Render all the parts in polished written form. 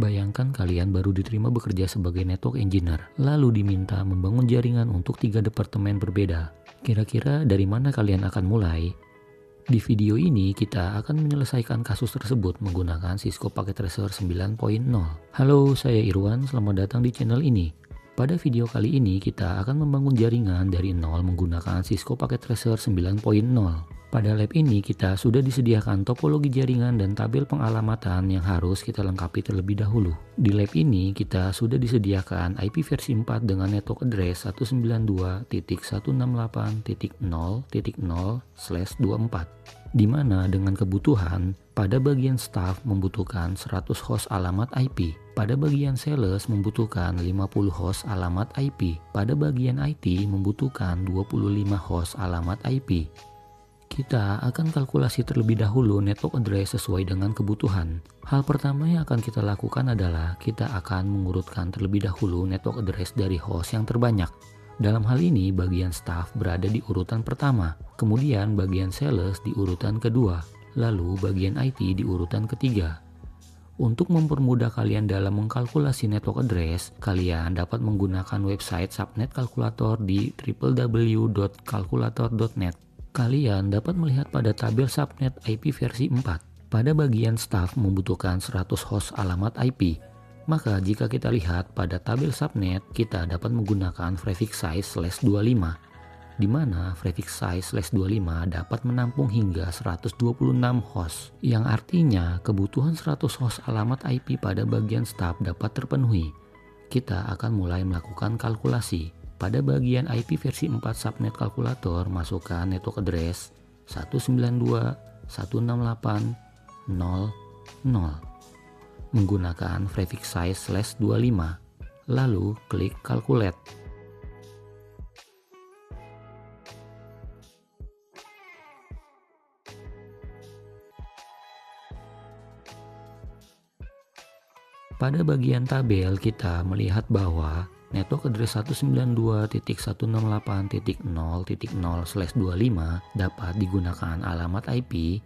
Bayangkan kalian baru diterima bekerja sebagai network engineer, lalu diminta membangun jaringan untuk 3 departemen berbeda. Kira-kira dari mana kalian akan mulai? Di video ini kita akan menyelesaikan kasus tersebut menggunakan Cisco Packet Tracer 9.0. Halo, saya Irwan, selamat datang di channel ini. Pada video kali ini kita akan membangun jaringan dari nol menggunakan Cisco Packet Tracer 9.0. Pada lab ini kita sudah disediakan topologi jaringan dan tabel pengalamatan yang harus kita lengkapi terlebih dahulu. Di lab ini kita sudah disediakan IP versi 4 dengan network address 192.168.0.0/24, di mana dengan kebutuhan pada bagian staff membutuhkan 100 host alamat IP, pada bagian sales membutuhkan 50 host alamat IP, pada bagian IT membutuhkan 25 host alamat IP. Kita akan kalkulasi terlebih dahulu network address sesuai dengan kebutuhan. Hal pertama yang akan kita lakukan adalah kita akan mengurutkan terlebih dahulu network address dari host yang terbanyak. Dalam hal ini bagian staff berada di urutan pertama, kemudian bagian sales di urutan kedua, lalu bagian IT di urutan ketiga. Untuk mempermudah kalian dalam mengkalkulasi network address, kalian dapat menggunakan website subnet kalkulator di www.kalkulator.net. Kalian dapat melihat pada tabel subnet IP versi 4. Pada bagian staff membutuhkan 100 host alamat IP. Maka jika kita lihat pada tabel subnet, kita dapat menggunakan prefix size /25, di mana prefix size /25 dapat menampung hingga 126 host, yang artinya kebutuhan 100 host alamat IP pada bagian staff dapat terpenuhi. Kita akan mulai melakukan kalkulasi. Pada bagian IP versi 4 subnet kalkulator, masukkan network address 192.168.0.0 menggunakan prefix size /25, lalu klik calculate. Pada bagian tabel kita melihat bahwa network address 192.168.0.0/25 dapat digunakan alamat IP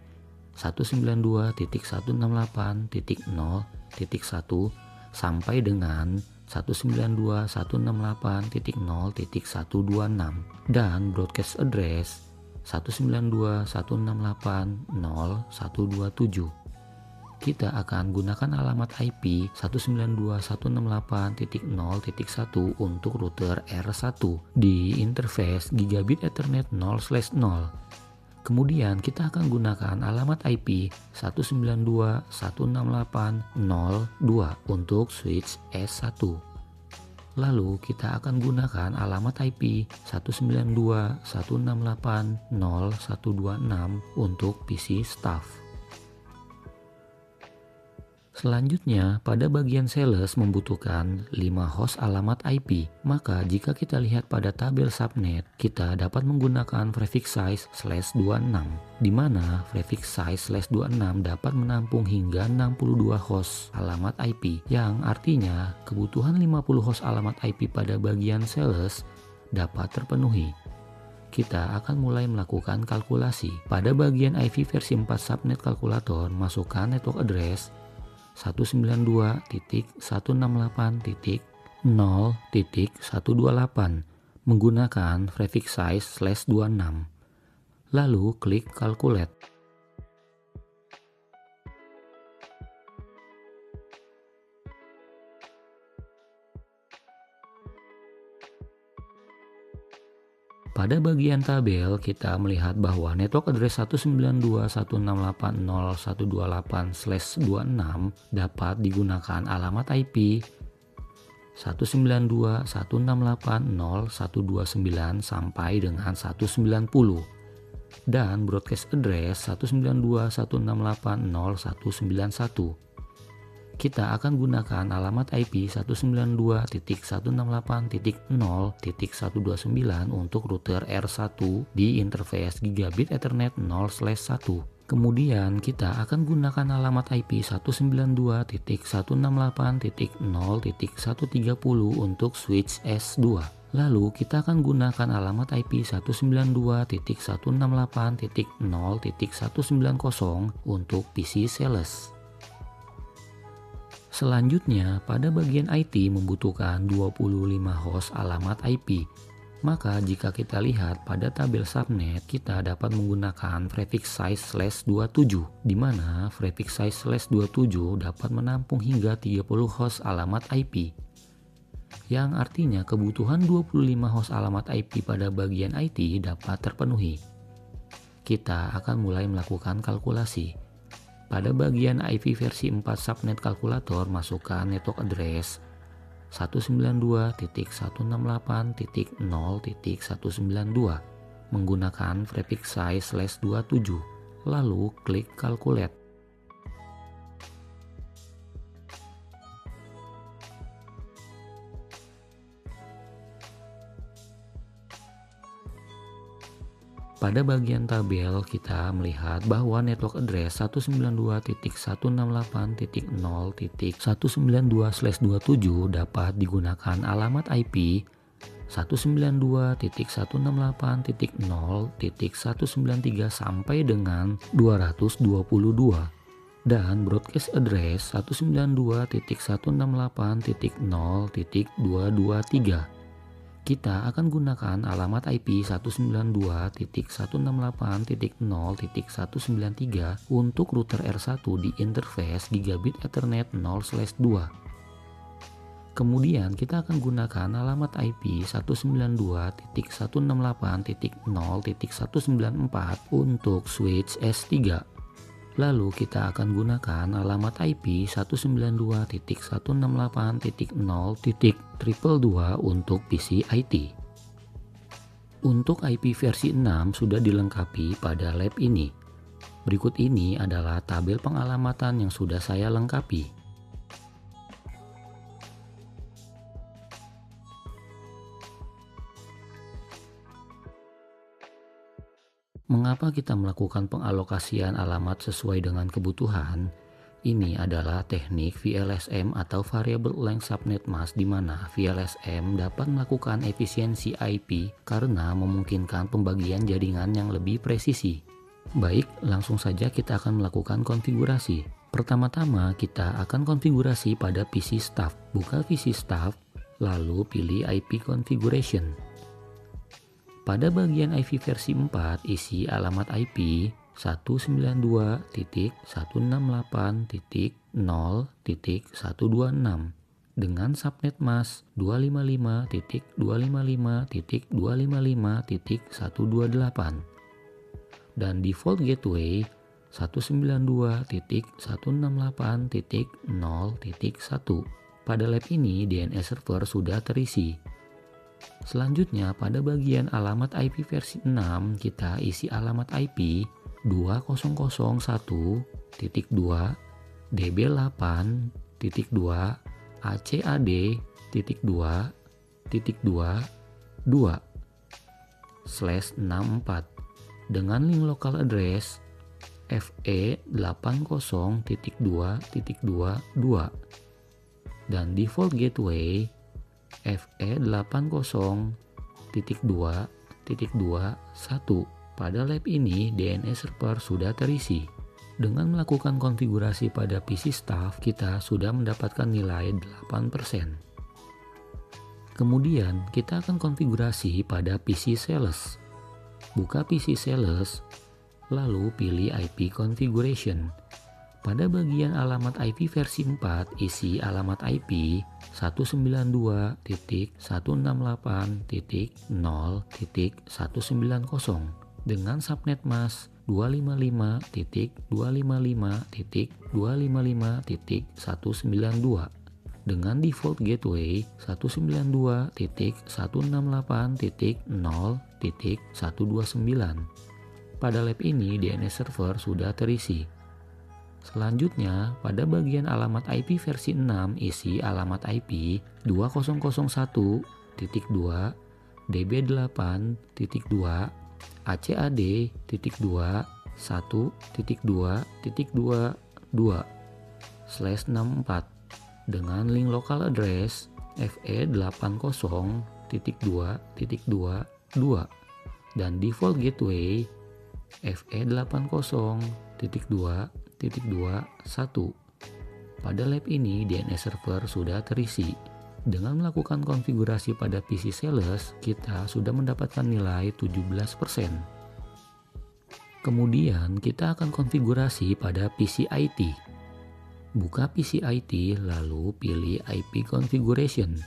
192.168.0.1 sampai dengan 192.168.0.126 dan broadcast address 192.168.0.127. Kita akan gunakan alamat IP 192.168.0.1 untuk router R1 di interface Gigabit Ethernet 0/0. Kemudian kita akan gunakan alamat IP 192.168.0.2 untuk switch S1. Lalu kita akan gunakan alamat IP 192.168.0.126 untuk PC staff. Selanjutnya, pada bagian sales membutuhkan 5 host alamat IP. Maka jika kita lihat pada tabel subnet, kita dapat menggunakan prefix size /26, di mana prefix size /26 dapat menampung hingga 62 host alamat IP, yang artinya kebutuhan 50 host alamat IP pada bagian sales dapat terpenuhi. Kita akan mulai melakukan kalkulasi. Pada bagian IP versi 4 subnet kalkulator, masukkan network address 192.168.0.128 menggunakan prefix size /26, lalu klik calculate. Pada bagian tabel kita melihat bahwa network address 192.168.0.128/26 dapat digunakan alamat IP 192.168.0.129 sampai dengan 190 dan broadcast address 192.168.0.191. Kita akan gunakan alamat IP 192.168.0.129 untuk router R1 di interface Gigabit Ethernet 0/1. Kemudian kita akan gunakan alamat IP 192.168.0.130 untuk switch S2. Lalu kita akan gunakan alamat IP 192.168.0.190 untuk PC sales. Selanjutnya, pada bagian IT membutuhkan 25 host alamat IP. Maka jika kita lihat pada tabel subnet, kita dapat menggunakan prefix size /27, di mana prefix size /27 dapat menampung hingga 30 host alamat IP. Yang artinya kebutuhan 25 host alamat IP pada bagian IT dapat terpenuhi. Kita akan mulai melakukan kalkulasi. Pada bagian IP versi 4 subnet kalkulator, masukkan network address 192.168.0.192 menggunakan prefix size /27, lalu klik calculate. Pada bagian tabel kita melihat bahwa network address 192.168.0.192/27 dapat digunakan alamat IP 192.168.0.193 sampai dengan 222 dan broadcast address 192.168.0.223. Kita akan gunakan alamat IP 192.168.0.193 untuk router R1 di interface Gigabit Ethernet 0/2. Kemudian kita akan gunakan alamat IP 192.168.0.194 untuk switch S3. Lalu kita akan gunakan alamat IP 192.168.0.222 untuk PC IT. Untuk IP versi 6 sudah dilengkapi pada lab ini. Berikut ini adalah tabel pengalamatan yang sudah saya lengkapi. Mengapa kita melakukan pengalokasian alamat sesuai dengan kebutuhan? Ini adalah teknik VLSM atau Variable Length Subnet Mask, di mana VLSM dapat melakukan efisiensi IP karena memungkinkan pembagian jaringan yang lebih presisi. Baik, langsung saja kita akan melakukan konfigurasi. Pertama-tama kita akan konfigurasi pada PC Staff. Buka PC Staff, lalu pilih IP Configuration. Pada bagian IP versi 4, isi alamat IP 192.168.0.126 dengan subnet mask 255.255.125.128 dan default gateway 192.168.0.1. Pada lab ini DNS server sudah terisi. Selanjutnya pada bagian alamat IP versi 6 kita isi alamat IP 20.8.2.2.2/64 dengan link local address FE80.2.22 dan default gateway FE80.2.21. Pada lab ini DNS server sudah terisi. Dengan melakukan konfigurasi pada PC Staff, kita sudah mendapatkan nilai 8%. Kemudian kita akan konfigurasi pada PC Sales. Buka PC Sales, lalu pilih IP Configuration. Pada bagian alamat IP versi 4, isi alamat IP 192.168.0.190 dengan subnet mask 255.255.255.192 dengan default gateway 192.168.0.129. Pada lab ini DNS server sudah terisi. Selanjutnya, pada bagian alamat IP versi 6, isi alamat IP 20.1.2 db8.2 AC/AD.2.1.2/64 dengan link local address FE80.2.22 dan default gateway FE80.2.21. Pada lab ini DNS server sudah terisi. Dengan melakukan konfigurasi pada PC sales, kita sudah mendapatkan nilai 17%. Kemudian kita akan konfigurasi pada PC IT. Buka PC IT lalu pilih IP configuration.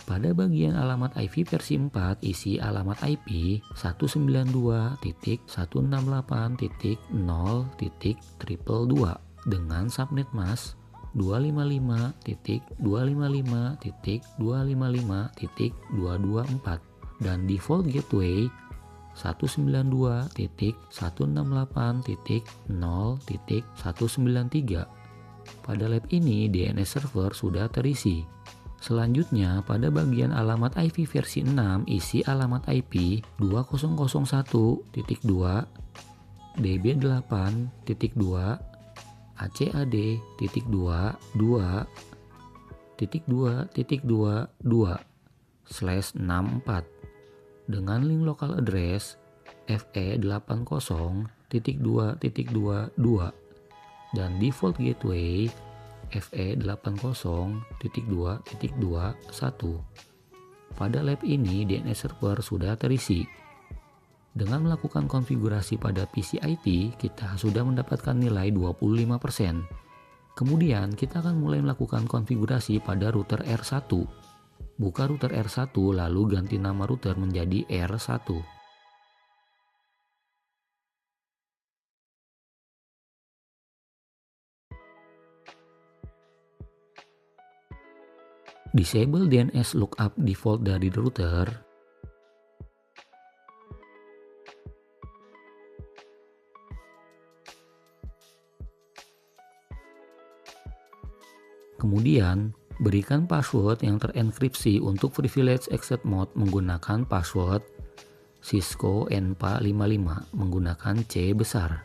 Pada bagian alamat IP versi 4 isi alamat IP 192.168.0.222 dengan subnet mask 255.255.255.224 dan default gateway 192.168.0.193. Pada lab ini DNS server sudah terisi. Selanjutnya pada bagian alamat IP versi 6 isi alamat IP 2001.2 db8.2 acad.2.2.2/64 dengan link local address fe80.2.22 dan default gateway fe80.2.21. Pada lab ini DNS server sudah terisi. Dengan melakukan konfigurasi pada PC IT, kita sudah mendapatkan nilai 25%. Kemudian kita akan mulai melakukan konfigurasi pada router R1. Buka router R1 lalu ganti nama router menjadi R1. Disable DNS lookup default dari router. Kemudian, berikan password yang terenkripsi untuk privilege access mode menggunakan password Cisco NPA55 menggunakan C besar.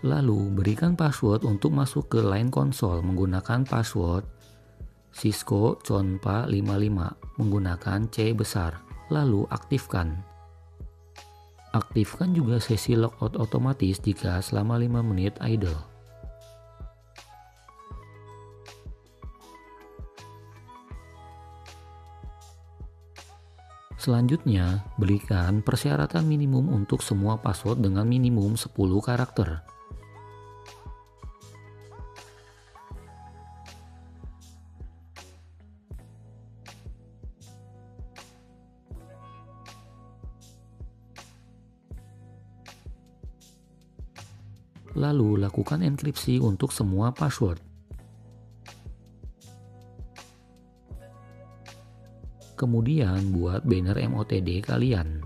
Lalu, berikan password untuk masuk ke line console menggunakan password Cisco CONPA55 menggunakan C besar, lalu aktifkan. Aktifkan juga sesi logout otomatis jika selama 5 menit idle. Selanjutnya, berikan persyaratan minimum untuk semua password dengan minimum 10 karakter. Lalu lakukan enkripsi untuk semua password. Kemudian buat banner MOTD kalian.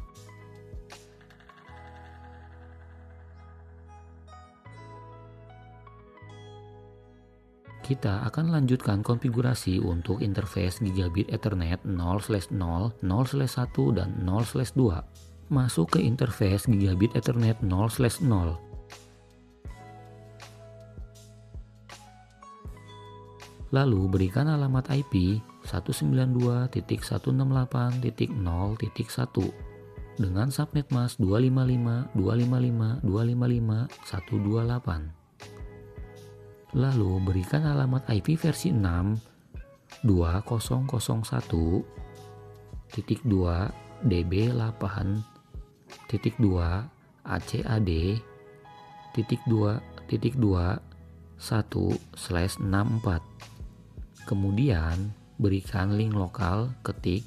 Kita akan lanjutkan konfigurasi untuk interface gigabit Ethernet 0/0, 0/1, dan 0/2. Masuk ke interface gigabit Ethernet 0/0. Lalu berikan alamat IP 192.168.0.1 dengan subnet mask 255.255.255.128. Lalu berikan alamat IP versi 6 2001.2 db8.2 acad.2.2/64. Kemudian berikan link lokal, ketik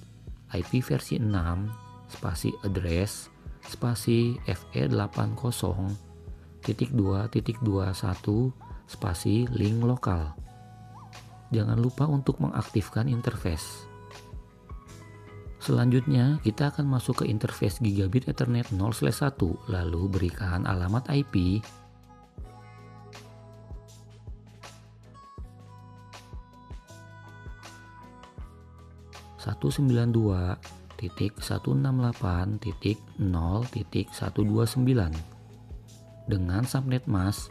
IP versi 6 spasi address spasi fe80.2.21 spasi link lokal. Jangan lupa untuk mengaktifkan interface. Selanjutnya kita akan masuk ke interface gigabit Ethernet 0/1 lalu berikan alamat IP 192.168.0.129 dengan subnet mask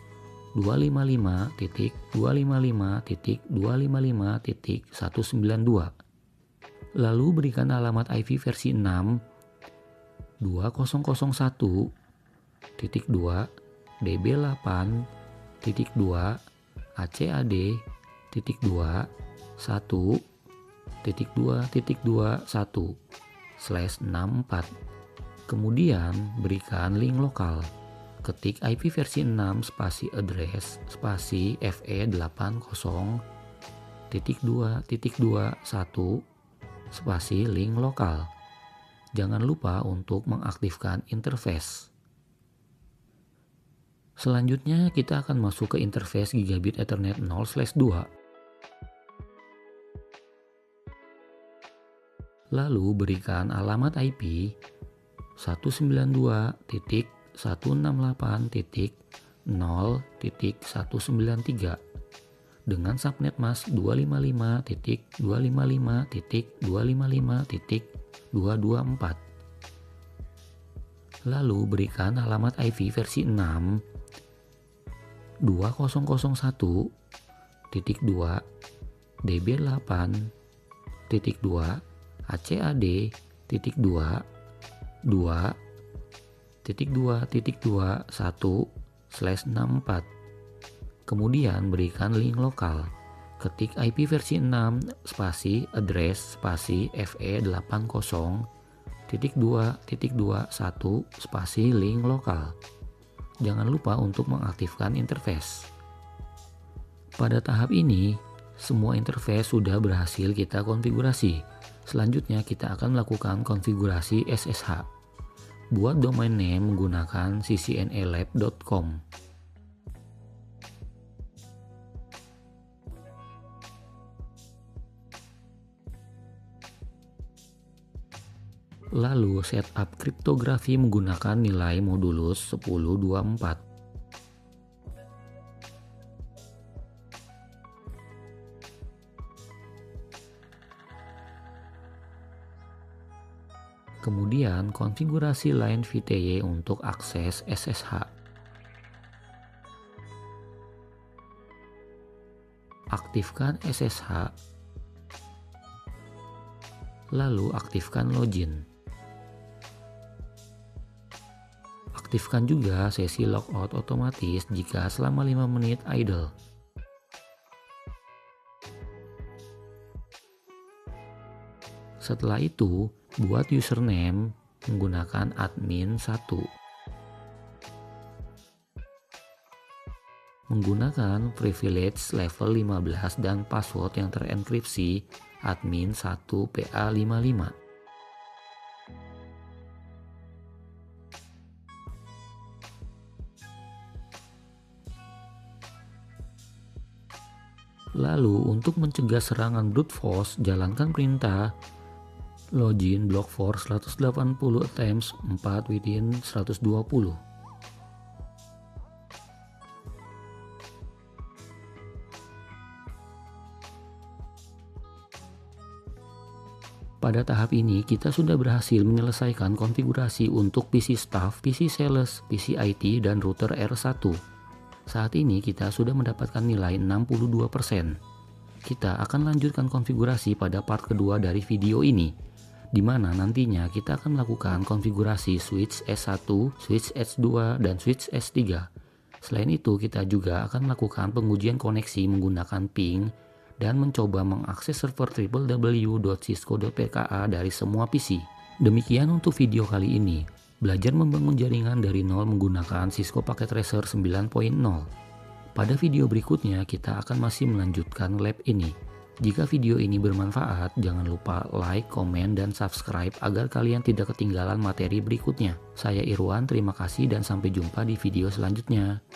255.255.255.192. Lalu berikan alamat IP versi 6.2001.2 DB8.2 ACAD.2.2.1/64. Kemudian berikan link lokal. Ketik IP versi 6 spasi address spasi FE80.2.2.1 spasi link lokal. Jangan lupa untuk mengaktifkan interface. Selanjutnya kita akan masuk ke interface Gigabit Ethernet 0/2. Lalu berikan alamat IP 192.168.0.193 dengan subnet mask 255.255.255.224. Lalu berikan alamat IP versi 6.2001.2 DB8.2 ACAD.2.2.2.1/64. Kemudian berikan link lokal. Ketik IP versi 6 spasi address spasi FE80.2.2.1 spasi link lokal. Jangan lupa untuk mengaktifkan interface. Pada tahap ini, semua interface sudah berhasil kita konfigurasi. Selanjutnya kita akan melakukan konfigurasi SSH. Buat domain name menggunakan ccnalab.com. Lalu setup kriptografi menggunakan nilai modulus 1024. Kemudian konfigurasi line VTY untuk akses SSH. Aktifkan SSH. Lalu aktifkan login. Aktifkan juga sesi logout otomatis jika selama 5 menit idle. Setelah itu, buat username menggunakan admin1. Menggunakan privilege level 15 dan password yang terenkripsi admin1PA55. Lalu untuk mencegah serangan brute force, jalankan perintah login block for 180 attempts 4 within 120. Pada tahap ini kita sudah berhasil menyelesaikan konfigurasi untuk PC staff, PC sales, PC IT, dan router R1. Saat ini kita sudah mendapatkan nilai 62%. Kita akan lanjutkan konfigurasi pada part kedua dari video ini, di mana nantinya kita akan melakukan konfigurasi switch S1, switch S2, dan switch S3. Selain itu, kita juga akan melakukan pengujian koneksi menggunakan ping dan mencoba mengakses server www.cisco.pka dari semua PC. Demikian untuk video kali ini. Belajar membangun jaringan dari nol menggunakan Cisco Packet Tracer 9.0. Pada video berikutnya kita akan masih melanjutkan lab ini. Jika video ini bermanfaat, jangan lupa like, komen, dan subscribe agar kalian tidak ketinggalan materi berikutnya. Saya Irwan, terima kasih dan sampai jumpa di video selanjutnya.